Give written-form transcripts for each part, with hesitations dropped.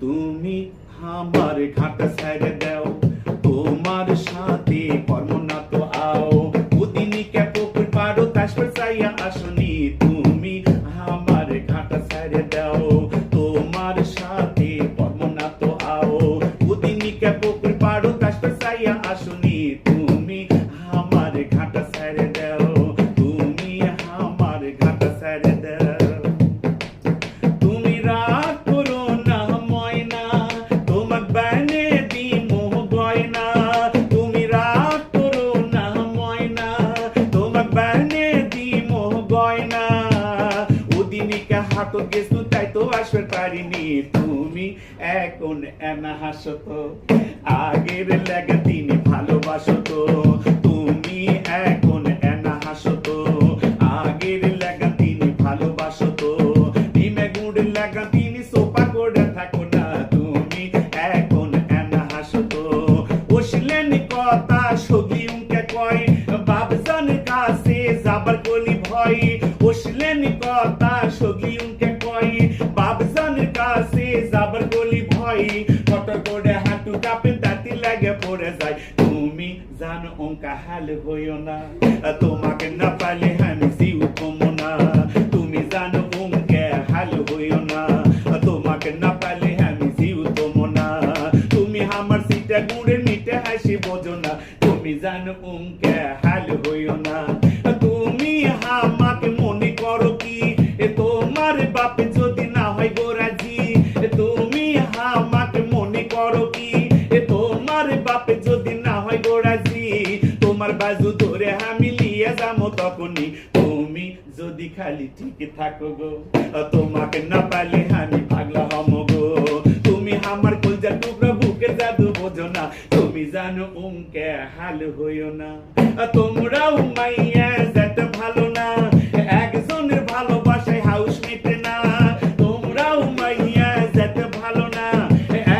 তুমি আমার ঘাট ছেড়ে দাও, তোমার সাথে কর্ম না তো আও, উদিনী কে পুকুর পাড়ো তাসপর চাইয়া আসনি, তুমি আমার ঘাট ছেড়ে দাও, তোমার সাথে কর্ম না তো আও, উদিনী কে পুকুর পাড়ো তাসপর চাইয়া আসনি, তুমি আমার ঘাট ছেড়ে দাও, তুমি আমার ঘাট ছেড়ে দাও। তুমি রাগ করো না ময়না, তোমার বানে দিমো গয়না, তুমি রাগ করো না ময়না, তোমার বানে দিমো গয়না, ওদিনিকে হাটো গেছো তাই তো আসবে পারিনি, তুমি এখন এনা হাসো তো, আগের লাগা তিনি ভালোবাসো তো, তুমি এখন এনা হাসো তো, আগের লাগা তিনি ভালোবাসো তো, ডিমে গুড় লাগা তিনি সোপা করে থাকো না, তুমি এখন এনা হাসো তো, বসলেন কথা সগি উনকে কয়, বাবজানের কাছে যাবার কলি ভয়, বসলেন কথা সগি উনকে কয়, বাবজানের কাছে যাবার কলি ভয়, কটর করে হাঁটু কাঁপে তাতি লাগে পড়ে যায়, তুমি জানো অঙ্কা হাল হইও না, তোমাকে না পালে আমি জিউ কমো না, তুমি জানো অঙ্কে হাল হইও না, তোমাকে না পালে আমি জিউ কমো না, তুমি আমার সিটা গুড়ে মিটে হাসি বোঝো না, তুমি জানো অঙ্কে হাল হইও না, তুমি আমাকে মনে করো কি তোমার বাপে যদি না হয় গোরাজি, তুমি আমাকে মনে করো কি তোমার বাপে যদি না হয় গোরাজি, তোমার বাজু ধরে আমি লিয়ে যাবো তখনই, তুমি যদি খালি ঠিক থাকো গো, তোমাকে না পালে আমি পাগলা হমো গো, তুমি আমার কলজার টুকরা বুকে জাদু বোঝো না, তুমি জানো উমকে হাল হইও না, তোমরাও মাইয়া যেতে ভালো না, একজনের ভালোবাসায় হাউস মেটে না, তোমরাও মাইয়া যেতে ভালো না,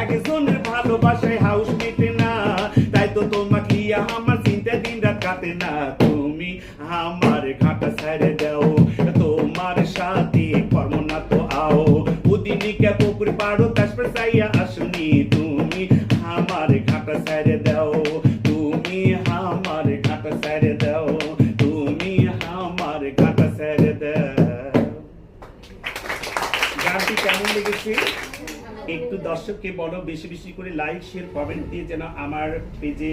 একজনের ভালোবাসায় হাউস মেটে না, তাই তো তোমাকে আমার চিন্তা দিন রাত কাটে না, তুমি আমার ঘাটা ছেড়ে দাও, তোমার সাথে কর্ম না তো আও, উদিনীকে পুকুর পাড়ো তাসপর চাইয়া আসনি, তুমি আমার ঘাটা ছেড়ে দাও, তুমি আমার ঘাটা ছেড়ে দাও, তুমি আমার ঘাটা ছেড়ে দাও। গানটি কেমন লেগেছে একটু দর্শককে বলো, বেশি বেশি করে লাইক শেয়ার কমেন্ট দিয়ে যেন আমার পেজে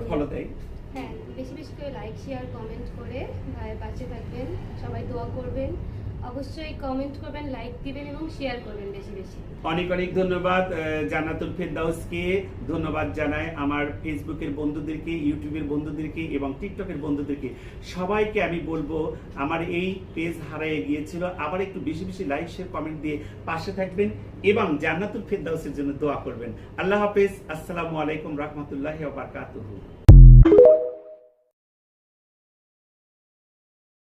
ফলো দেয়। হ্যাঁ, বেশি বেশি করে লাইক শেয়ার কমেন্ট করে ভাইয়ের পাশে থাকবেন, সবাই দোয়া করবেন, অবশ্যই কমেন্ট করবেন, লাইক দিবেন এবং শেয়ার করবেন বেশি বেশি। অনেক অনেক ধন্যবাদ জান্নাতুল ফেরদাউসকে, ধন্যবাদ জানাই আমার ফেসবুকের বন্ধুদেরকে, ইউটিউবের বন্ধুদেরকে এবং টিকটকের বন্ধুদেরকে, সবাইকে আমি বলবো আমার এই পেজ হারিয়ে গিয়েছিল, আবার একটু বেশি বেশি লাইক শেয়ার কমেন্ট দিয়ে পাশে থাকবেন এবং জান্নাতুল ফেরদাউসের জন্য দোয়া করবেন। আল্লাহ হাফেজ, আসসালামু আলাইকুম রহমতুল্লাহি ওয়া বারাকাতুহু।